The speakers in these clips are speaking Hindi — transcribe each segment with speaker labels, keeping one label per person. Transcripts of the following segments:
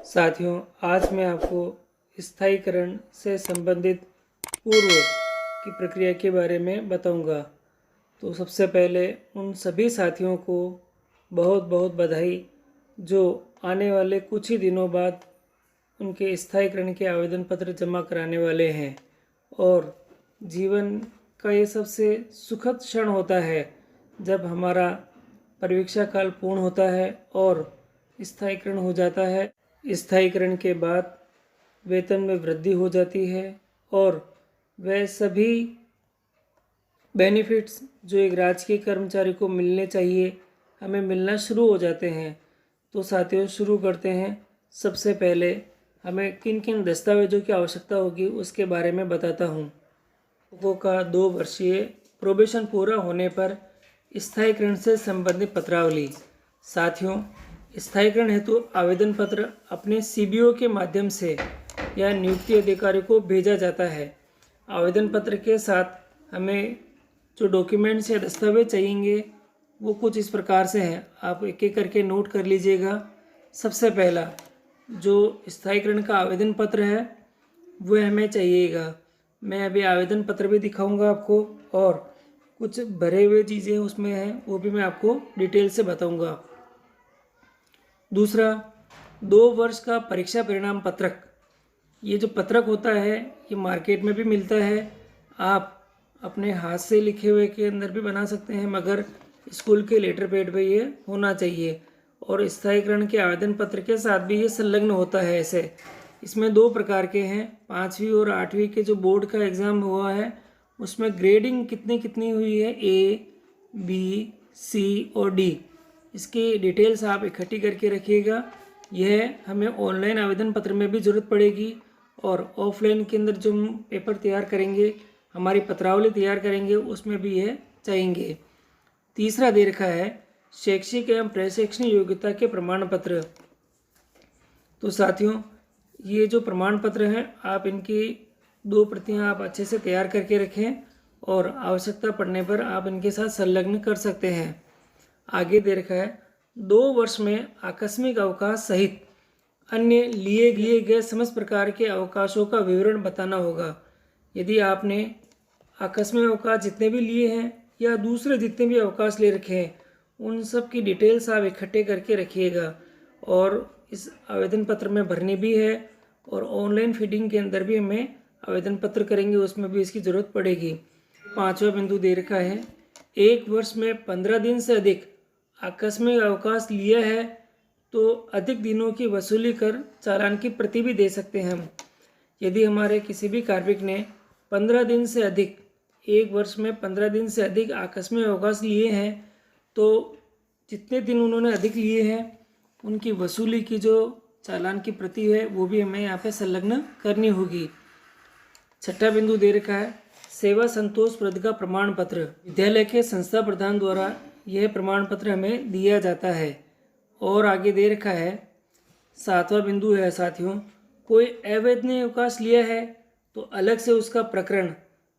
Speaker 1: साथियों, आज मैं आपको स्थायीकरण से संबंधित पूर्व की प्रक्रिया के बारे में बताऊंगा। तो सबसे पहले उन सभी साथियों को बहुत बहुत बधाई जो आने वाले कुछ ही दिनों बाद उनके स्थायीकरण के आवेदन पत्र जमा कराने वाले हैं। और जीवन का ये सबसे सुखद क्षण होता है जब हमारा परीक्षा काल पूर्ण होता है और स्थायीकरण हो जाता है। स्थायीकरण के बाद वेतन में वृद्धि हो जाती है और वह सभी बेनिफिट्स जो एक राजकीय कर्मचारी को मिलने चाहिए हमें मिलना शुरू हो जाते हैं। तो साथियों, शुरू करते हैं। सबसे पहले हमें किन किन दस्तावेजों की आवश्यकता होगी उसके बारे में बताता हूँ। लोगों का 2 वर्षीय प्रोबेशन पूरा होने पर स्थायीकरण से संबंधित पत्रावली। साथियों, स्थायीकरण हेतु आवेदन पत्र अपने सीबीओ के माध्यम से या नियुक्ति अधिकारी को भेजा जाता है। आवेदन पत्र के साथ हमें जो डॉक्यूमेंट्स या दस्तावेज चाहिए वो कुछ इस प्रकार से हैं, आप एक एक करके नोट कर लीजिएगा। सबसे पहला जो स्थायीकरण का आवेदन पत्र है वो हमें चाहिएगा। मैं अभी आवेदन पत्र भी दिखाऊंगा आपको और कुछ भरे हुए चीज़ें उसमें हैं वो भी मैं आपको डिटेल से बताऊंगा। दूसरा, 2 वर्ष का परीक्षा परिणाम पत्रक। ये जो पत्रक होता है ये मार्केट में भी मिलता है। आप अपने हाथ से लिखे हुए के अंदर भी बना सकते हैं, मगर स्कूल के लेटर पैड पे ये होना चाहिए। और स्थायीकरण के आवेदन पत्र के साथ भी ये संलग्न होता है। ऐसे इसमें 2 प्रकार के हैं। 5वीं और 8वीं के जो बोर्ड का एग्ज़ाम हुआ है उसमें ग्रेडिंग कितनी कितनी हुई है, ए, बी, सी और डी, इसकी डिटेल्स आप इकट्ठी करके रखिएगा। यह हमें ऑनलाइन आवेदन पत्र में भी ज़रूरत पड़ेगी और ऑफलाइन के अंदर जो हम पेपर तैयार करेंगे, हमारी पत्रावली तैयार करेंगे, उसमें भी यह चाहेंगे। तीसरा दे रखा है शैक्षिक एवं प्रशैक्षणिक योग्यता के प्रमाण पत्र। तो साथियों, ये जो प्रमाण पत्र हैं आप इनकी 2 प्रतियां आप अच्छे से तैयार करके रखें और आवश्यकता पड़ने पर आप इनके साथ संलग्न कर सकते हैं। आगे दे रखा है 2 वर्ष में आकस्मिक अवकाश सहित अन्य लिए गए समस्त प्रकार के अवकाशों का विवरण बताना होगा। यदि आपने आकस्मिक अवकाश जितने भी लिए हैं या दूसरे जितने भी अवकाश ले रखे हैं उन सब की डिटेल्स आप इकट्ठे करके रखिएगा। और इस आवेदन पत्र में भरनी भी है और ऑनलाइन फीडिंग के अंदर भी हमें आवेदन पत्र करेंगे, उसमें भी इसकी ज़रूरत पड़ेगी। 5वां बिंदु दे रखा है 1 वर्ष में 15 दिन से अधिक आकस्मिक अवकाश लिया है तो अधिक दिनों की वसूली कर चालान की प्रति भी दे सकते हैं हम। यदि हमारे किसी भी कार्मिक ने 15 दिन से अधिक 1 वर्ष में 15 दिन से अधिक आकस्मिक अवकाश लिए हैं तो जितने दिन उन्होंने अधिक लिए हैं उनकी वसूली की जो चालान की प्रति है वो भी हमें यहाँ पे संलग्न करनी होगी। 6वां बिंदु दे रखा है सेवा संतोष प्रद का प्रमाण पत्र। विद्यालय के संस्था प्रधान द्वारा यह प्रमाण पत्र हमें दिया जाता है। और आगे दे रखा है 7वां बिंदु है साथियों, कोई अवैतनिक अवकाश लिया है तो अलग से उसका प्रकरण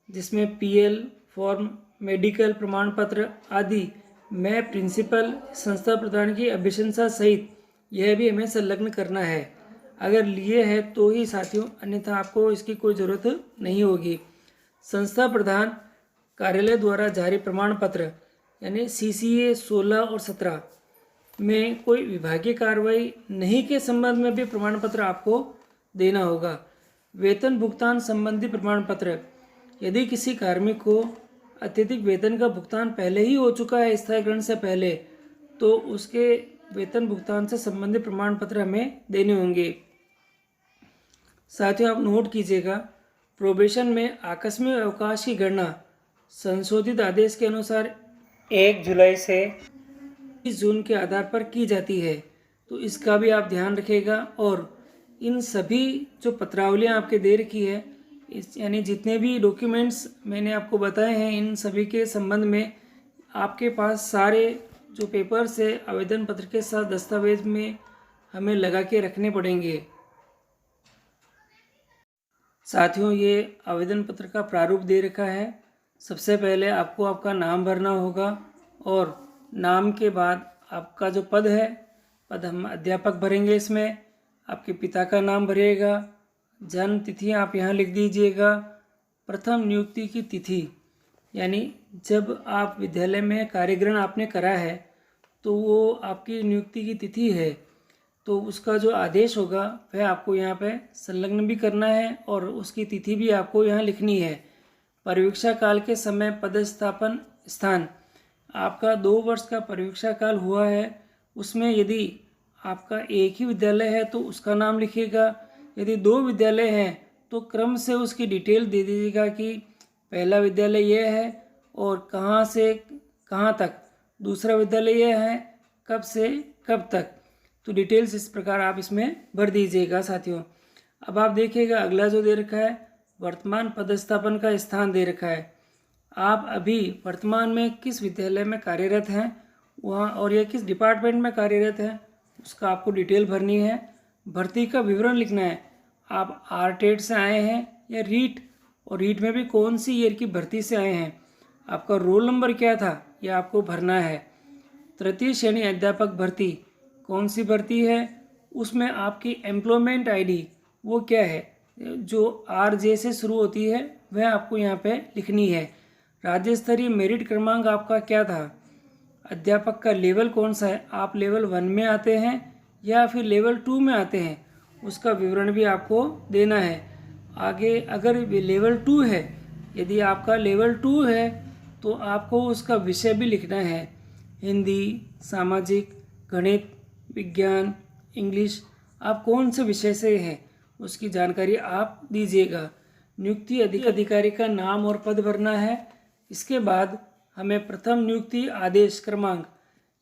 Speaker 1: जिसमें पीएल फॉर्म, मेडिकल प्रमाण पत्र आदि में प्रिंसिपल संस्था प्रधान की अभिशंसा सहित यह भी हमें संलग्न करना है। अगर लिए है तो ही साथियों, अन्यथा आपको इसकी कोई ज़रूरत नहीं होगी। संस्था प्रधान कार्यालय द्वारा जारी प्रमाण पत्र यानी सीसीए 16 और 17 में कोई विभागीय कार्रवाई नहीं के संबंध में भी प्रमाण पत्र आपको देना होगा। वेतन भुगतान संबंधी प्रमाण पत्र, यदि किसी कार्मिक को अत्यधिक वेतन का भुगतान पहले ही हो चुका है स्थायीकरण से पहले तो उसके वेतन भुगतान से संबंधित प्रमाण पत्र हमें देने होंगे। साथियों, आप नोट कीजिएगा, प्रोबेशन में आकस्मिक अवकाश की गणना संशोधित आदेश के अनुसार 1 जुलाई से 30 जून के आधार पर की जाती है। तो इसका भी आप ध्यान रखिएगा। और इन सभी जो पत्रावलियाँ आपके दे रखी है, इस यानी जितने भी डॉक्यूमेंट्स मैंने आपको बताए हैं इन सभी के संबंध में आपके पास सारे जो पेपर्स है आवेदन पत्र के साथ दस्तावेज में हमें लगा के रखने पड़ेंगे। साथियों, ये आवेदन पत्र का प्रारूप दे रखा है। सबसे पहले आपको आपका नाम भरना होगा और नाम के बाद आपका जो पद है, पद हम अध्यापक भरेंगे इसमें। आपके पिता का नाम भरिएगा, जन्म तिथि आप यहाँ लिख दीजिएगा, प्रथम नियुक्ति की तिथि यानी जब आप विद्यालय में कार्यग्रहण आपने करा है तो वो आपकी नियुक्ति की तिथि है, तो उसका जो आदेश होगा वह आपको यहाँ पे संलग्न भी करना है और उसकी तिथि भी आपको यहाँ लिखनी है। परिवीक्षा काल के समय पदस्थापन स्थान, आपका 2 वर्ष का परिवीक्षा काल हुआ है, उसमें यदि आपका एक ही विद्यालय है तो उसका नाम लिखिएगा, यदि 2 विद्यालय हैं तो क्रम से उसकी डिटेल दे दीजिएगा कि पहला विद्यालय यह है और कहाँ से कहाँ तक, दूसरा विद्यालय यह है कब से कब तक। तो डिटेल्स इस प्रकार आप इसमें भर दीजिएगा साथियों। अब आप देखिएगा अगला जो दे रखा है वर्तमान पदस्थापन का स्थान दे रखा है। आप अभी वर्तमान में किस विद्यालय में कार्यरत हैं वहाँ और यह किस डिपार्टमेंट में कार्यरत हैं उसका आपको डिटेल भरनी है। भर्ती का विवरण लिखना है, आप आरटेड से आए हैं या रीट, और रीट में भी कौन सी ईयर की भर्ती से आए हैं, आपका रोल नंबर क्या था यह आपको भरना है। तृतीय श्रेणी अध्यापक भर्ती कौन सी भर्ती है, उसमें आपकी एम्प्लॉयमेंट आईडी वो क्या है, जो RJ से शुरू होती है वह आपको यहाँ पे लिखनी है। राज्य स्तरीय मेरिट क्रमांक आपका क्या था, अध्यापक का लेवल कौन सा है, आप लेवल 1 में आते हैं या फिर लेवल 2 में आते हैं, उसका विवरण भी आपको देना है। आगे अगर लेवल 2 है, यदि आपका लेवल 2 है तो आपको उसका विषय भी लिखना है, हिंदी, सामाजिक, गणित, विज्ञान, इंग्लिश, आप कौन से विषय से हैं उसकी जानकारी आप दीजिएगा। नियुक्ति अधिकारी का नाम और पद भरना है। इसके बाद हमें प्रथम नियुक्ति आदेश क्रमांक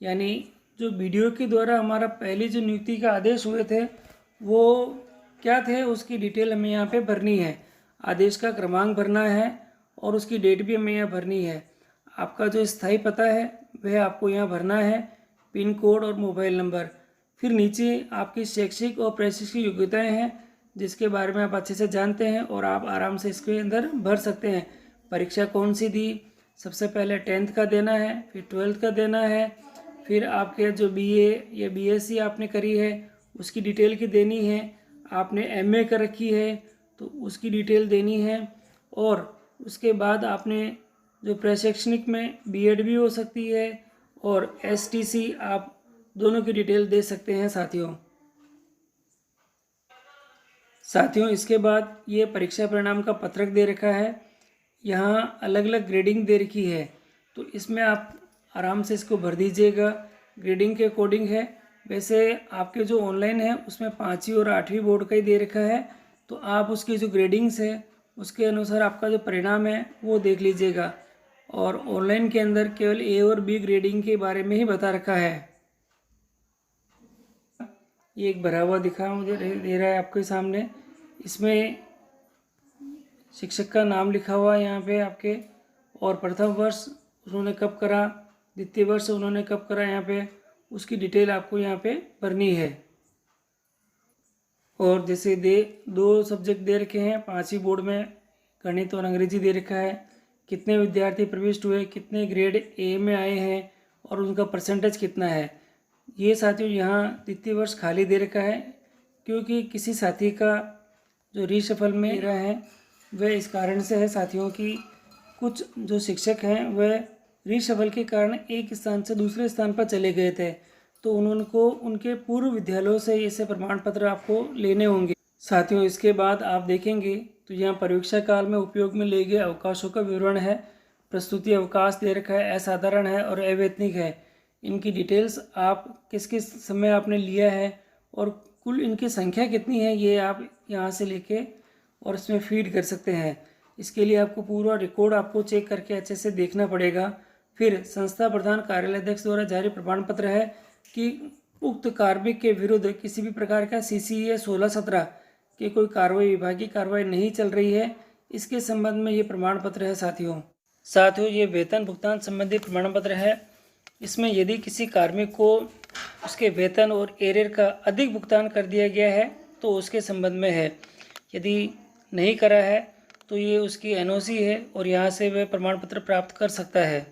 Speaker 1: यानी जो वीडियो के द्वारा हमारा पहले जो नियुक्ति का आदेश हुए थे वो क्या थे उसकी डिटेल हमें यहाँ पे भरनी है। आदेश का क्रमांक भरना है और उसकी डेट भी हमें यहाँ भरनी है। आपका जो स्थायी पता है वह आपको यहाँ भरना है, पिन कोड और मोबाइल नंबर। फिर नीचे आपकी शैक्षिक और प्रशिक्षण योग्यताएं हैं जिसके बारे में आप अच्छे से जानते हैं और आप आराम से इसके अंदर भर सकते हैं। परीक्षा कौन सी दी, सबसे पहले 10th का देना है, फिर 12th का देना है, फिर आपके जो BA या BSc आपने करी है उसकी डिटेल की देनी है, आपने MA कर रखी है तो उसकी डिटेल देनी है, और उसके बाद आपने जो प्रशैक्षणिक में B.Ed भी हो सकती है और STC आप दोनों की डिटेल दे सकते हैं साथियों। इसके बाद ये परीक्षा परिणाम का पत्रक दे रखा है, यहाँ अलग अलग ग्रेडिंग दे रखी है तो इसमें आप आराम से इसको भर दीजिएगा, ग्रेडिंग के अकॉर्डिंग है। वैसे आपके जो ऑनलाइन है उसमें 5वीं और 8वीं बोर्ड का ही दे रखा है तो आप उसकी जो ग्रेडिंग्स है उसके अनुसार आपका जो परिणाम है वो देख लीजिएगा, और ऑनलाइन के अंदर केवल A और B ग्रेडिंग के बारे में ही बता रखा है। ये एक भरा हुआ मुझे दे रहा है आपके सामने, इसमें शिक्षक का नाम लिखा हुआ है यहाँ पे आपके, और प्रथम वर्ष उन्होंने कब करा, द्वितीय वर्ष उन्होंने कब करा, यहाँ पे उसकी डिटेल आपको यहाँ पे भरनी है। और जैसे 2 सब्जेक्ट दे रखे हैं 5वीं बोर्ड में, गणित और अंग्रेजी दे रखा है, कितने विद्यार्थी प्रविष्ट हुए, कितने ग्रेड A में आए हैं और उनका परसेंटेज कितना है। ये साथियों यहाँ द्वितीय वर्ष खाली दे रखा है क्योंकि किसी साथी का जो रीशफल में रहा है वह इस कारण से है साथियों की कुछ जो शिक्षक हैं वह रीशफल के कारण एक स्थान से दूसरे स्थान पर चले गए थे तो उनको उनके पूर्व विद्यालयों से ऐसे प्रमाण पत्र आपको लेने होंगे साथियों। इसके बाद आप देखेंगे तो यहाँ परीक्षा काल में उपयोग में लिए गए अवकाशों का विवरण है, प्रस्तुति अवकाश दे रखा है, असाधारण है और अवैतनिक है। इनकी डिटेल्स आप किस किस समय आपने लिया है और कुल इनकी संख्या कितनी है ये आप यहाँ से लेके और इसमें फीड कर सकते हैं। इसके लिए आपको पूरा रिकॉर्ड आपको चेक करके अच्छे से देखना पड़ेगा। फिर संस्था प्रधान कार्यालय अध्यक्ष द्वारा जारी प्रमाण पत्र है कि उक्त कार्मिक के विरुद्ध किसी भी प्रकार का CCA 16-17 की कोई कार्रवाई विभागीय कार्रवाई नहीं चल रही है, इसके संबंध में ये प्रमाण पत्र है साथियों ये वेतन भुगतान संबंधी प्रमाण पत्र है। इसमें यदि किसी कार्मिक को उसके वेतन और एरियर का अधिक भुगतान कर दिया गया है तो उसके संबंध में है, यदि नहीं करा है तो ये उसकी NOC है और यहाँ से वह प्रमाण पत्र प्राप्त कर सकता है।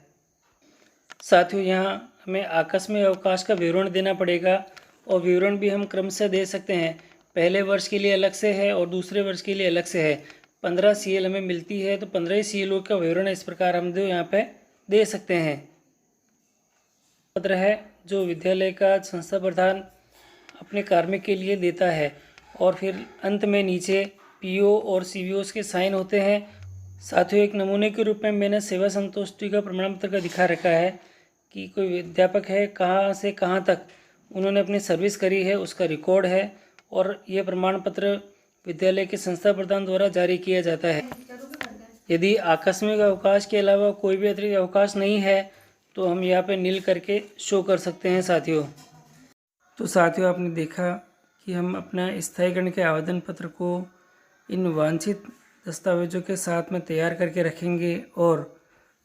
Speaker 1: साथियों यहाँ हमें आकस्मिक अवकाश का विवरण देना पड़ेगा और विवरण भी हम क्रम से दे सकते हैं। पहले वर्ष के लिए अलग से है और दूसरे वर्ष के लिए अलग से है। 15 CL हमें मिलती है, तो 15 CL का विवरण इस प्रकार हम यहाँ पे दे सकते हैं। पत्र है जो विद्यालय का संस्था प्रधान अपने कार्मिक के लिए देता है, और फिर अंत में नीचे PO और CVOs के साइन होते हैं। साथियों, एक नमूने के रूप में मैंने सेवा संतुष्टि का प्रमाण पत्र का दिखा रखा है कि कोई अध्यापक है, कहाँ से कहाँ तक उन्होंने अपनी सर्विस करी है, उसका रिकॉर्ड है, और यह प्रमाण पत्र विद्यालय के संस्था प्रधान द्वारा जारी किया जाता है। यदि आकस्मिक अवकाश के अलावा कोई भी अतिरिक्त अवकाश नहीं है तो हम यहाँ पे नील करके शो कर सकते हैं साथियों। तो साथियों, आपने देखा कि हम अपना स्थायीकरण के आवेदन पत्र को इन वांछित दस्तावेजों के साथ में तैयार करके रखेंगे। और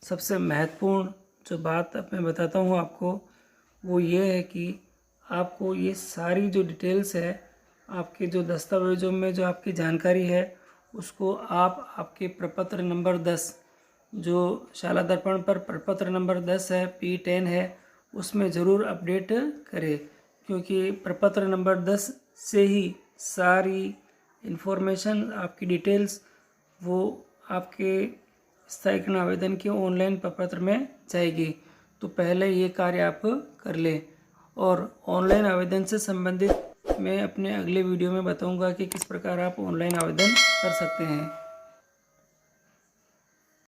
Speaker 1: सबसे महत्वपूर्ण जो बात अब मैं बताता हूँ आपको, वो ये है कि आपको ये सारी जो डिटेल्स है, आपके जो दस्तावेजों में जो आपकी जानकारी है, उसको आप आपके प्रपत्र नंबर 10, जो शाला दर्पण पर प्रपत्र नंबर 10 है, P10 है, उसमें ज़रूर अपडेट करें, क्योंकि प्रपत्र नंबर 10 से ही सारी इन्फॉर्मेशन, आपकी डिटेल्स वो आपके स्थायीकरण आवेदन के ऑनलाइन प्रपत्र में जाएगी। तो पहले ये कार्य आप कर लें। और ऑनलाइन आवेदन से संबंधित मैं अपने अगले वीडियो में बताऊंगा कि किस प्रकार आप ऑनलाइन आवेदन कर सकते हैं।